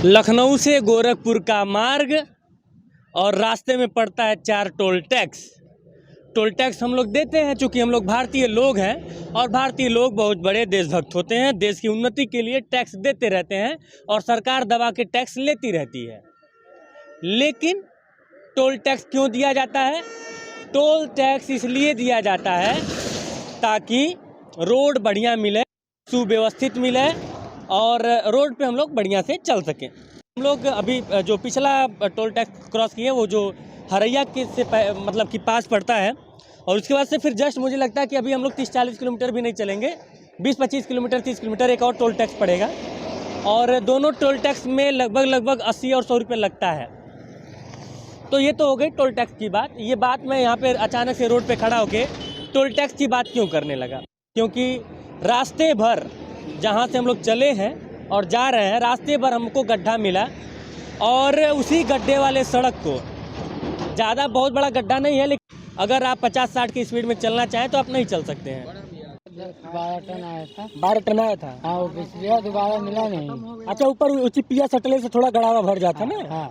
लखनऊ से गोरखपुर का मार्ग और रास्ते में पड़ता है 4 टोल टैक्स। टोल टैक्स हम लोग देते हैं चूँकि हम लोग भारतीय लोग हैं और भारतीय लोग बहुत बड़े देशभक्त होते हैं। देश की उन्नति के लिए टैक्स देते रहते हैं और सरकार दबा के टैक्स लेती रहती है। लेकिन टोल टैक्स क्यों दिया जाता है? टोल टैक्स इसलिए दिया जाता है ताकि रोड बढ़िया मिले, सुव्यवस्थित मिले और रोड पे हम लोग बढ़िया से चल सकें। हम लोग अभी जो पिछला टोल टैक्स क्रॉस किए वो जो हरैया के से मतलब कि पास पड़ता है और उसके बाद से फिर जस्ट मुझे लगता है कि अभी हम लोग 30-40 किलोमीटर भी नहीं चलेंगे, 20-25 किलोमीटर 30 किलोमीटर एक और टोल टैक्स पड़ेगा और दोनों टोल टैक्स में लगभग 80 और 100 रुपये लगता है। तो ये तो हो गई टोल टैक्स की बात। ये बात मैं यहाँ पे अचानक से रोड पे खड़ा होके टोल टैक्स की बात क्यों करने लगा? क्योंकि रास्ते भर जहाँ से हम लोग चले हैं और जा रहे हैं, रास्ते भर हमको गड्ढा मिला और उसी गड्ढे वाले सड़क को, ज़्यादा बहुत बड़ा गड्ढा नहीं है लेकिन अगर आप 50-60 की स्पीड में चलना चाहें तो आप नहीं चल सकते हैं। 12 टन आया था। 12 टन आया था। हाँ, वो पिछले दोबारा मिला नहीं। अच्छा, ऊपर चिप्पिया सटले से थोड़ा गड़ावा भर जाता ना। हाँ,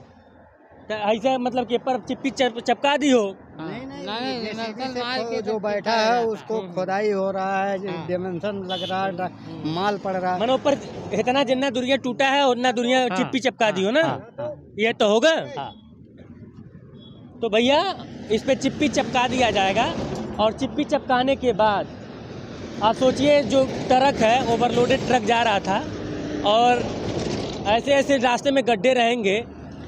तो ऐसे मतलब कि पर चिप्पी चिपका दी हो? नहीं, जो बैठा है उसको खुदाई हो रहा है, डायमेंशन लग रहा है, माल पड़ रहा है। मैंने ऊपर इतना जितना दुनिया टूटा है उतना दुनिया चिप्पी चिपका दी हो ना। ये तो होगा। तो भैया इस पे चिप्पी चिपका दिया जाएगा और चिप्पी चिपकाने के बाद आप सोचिए जो ट्रक है, ओवरलोडेड ट्रक जा रहा था और ऐसे ऐसे रास्ते में गड्ढे रहेंगे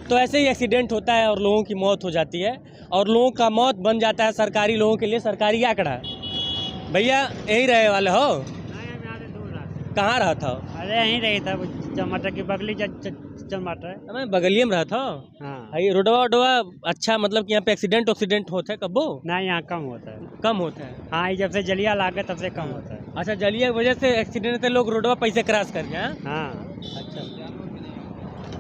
तो ऐसे ही एक्सीडेंट होता है और लोगों की मौत हो जाती है और लोगों का मौत बन जाता है सरकारी लोगों के लिए सरकारी आंकड़ा। भैया यही रहे वाले हो? कहाँ रहा था? अरे यहीं रही था, टमाटर की बगली टमाटर। मैं बगलिए में रहा था। हाँ, ये रोडवा अच्छा, मतलब कि यहाँ पे एक्सीडेंट होता है कब्बो? नहीं, यहाँ कम होता है। कम होता है। हाँ, जब से जलिया लागे तब से कम होता है। अच्छा, जलिया की वजह से एक्सीडेंट होते लोग रोडवा पैसे क्रॉस करके। हाँ, अच्छा,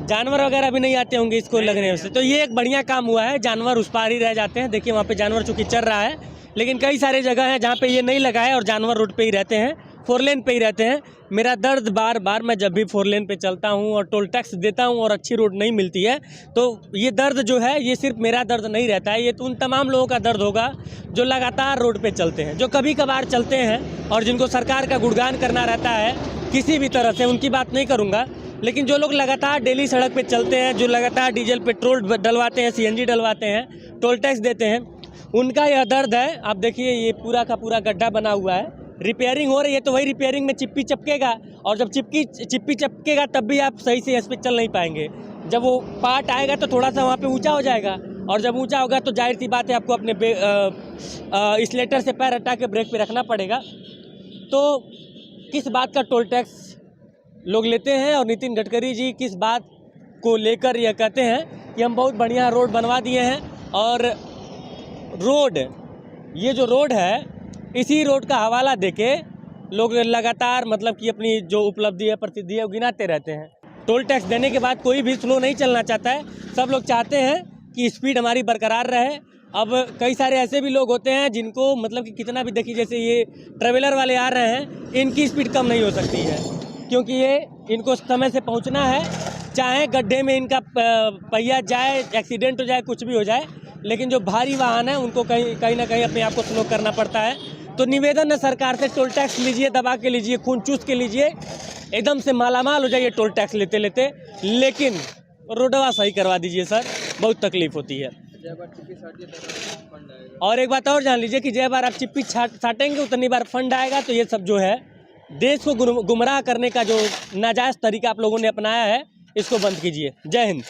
जानवर वगैरह भी नहीं आते होंगे इसको लगने से, तो ये एक बढ़िया काम हुआ है। जानवर उस पार ही रह जाते हैं। देखिए वहाँ पे जानवर चूँकि चल रहा है, लेकिन कई सारे जगह हैं जहाँ पे ये नहीं लगा है और जानवर रोड पे ही रहते हैं, 4 लेन पे ही रहते हैं। मेरा दर्द बार बार मैं जब भी 4 लेन पे चलता हूँ और टोल टैक्स देता हूँ और अच्छी रोड नहीं मिलती है तो ये दर्द जो है ये सिर्फ मेरा दर्द नहीं रहता है, ये तो उन तमाम लोगों का दर्द होगा जो लगातार रोड पे चलते हैं, जो कभी कभार चलते हैं और जिनको सरकार का गुणगान करना रहता है किसी भी तरह से। उनकी बात नहीं करूँगा, लेकिन जो लोग लगातार डेली सड़क पे चलते हैं, जो लगातार डीजल पेट्रोल डलवाते हैं, CNG डलवाते हैं, टोल टैक्स देते हैं, उनका यह दर्द है। आप देखिए ये पूरा का पूरा गड्ढा बना हुआ है, रिपेयरिंग हो रही है तो वही रिपेयरिंग में चिप्पी चपकेगा और जब चिप्पी चपकेगा तब भी आप सही से इस पर चल नहीं पाएंगे। जब वो पार्ट आएगा तो थोड़ा सा वहाँ पे ऊंचा हो जाएगा और जब ऊंचा होगा तो जाहिर सी बात है आपको अपने स्लेटर से पैर हटा के ब्रेक पे रखना पड़ेगा। तो किस बात का टोल टैक्स लोग लेते हैं और नितिन गडकरी जी किस बात को लेकर यह कहते हैं कि हम बहुत बढ़िया रोड बनवा दिए हैं और ये जो रोड है इसी रोड का हवाला देके लोग लगातार मतलब कि अपनी जो उपलब्धि है, प्रसिद्धि है, वो गिनाते रहते हैं। टोल टैक्स देने के बाद कोई भी स्लो नहीं चलना चाहता है, सब लोग चाहते हैं कि स्पीड हमारी बरकरार रहे। अब कई सारे ऐसे भी लोग होते हैं जिनको मतलब कि कितना भी देखिए, जैसे ये ट्रेवलर वाले आ रहे हैं, इनकी स्पीड कम नहीं हो सकती है क्योंकि ये इनको समय से पहुंचना है, चाहे गड्ढे में इनका पहिया जाए, एक्सीडेंट हो जाए, कुछ भी हो जाए, लेकिन जो भारी वाहन है उनको कहीं ना कहीं अपने आप को स्लो करना पड़ता है। तो निवेदन है सरकार से, टोल टैक्स लीजिए, दबा के लीजिए, खून चूस के लीजिए, एकदम से मालामाल हो जाइए टोल टैक्स लेते लेते, लेकिन रोडवा सही करवा दीजिए सर, बहुत तकलीफ होती है। और एक बात और जान लीजिए कि जय बार आप चिप्पी छाटेंगे उतनी बार फंड आएगा। तो ये सब जो है देश को गुमराह करने का जो नाजायज़ तरीका आप लोगों ने अपनाया है, इसको बंद कीजिए। जय हिंद।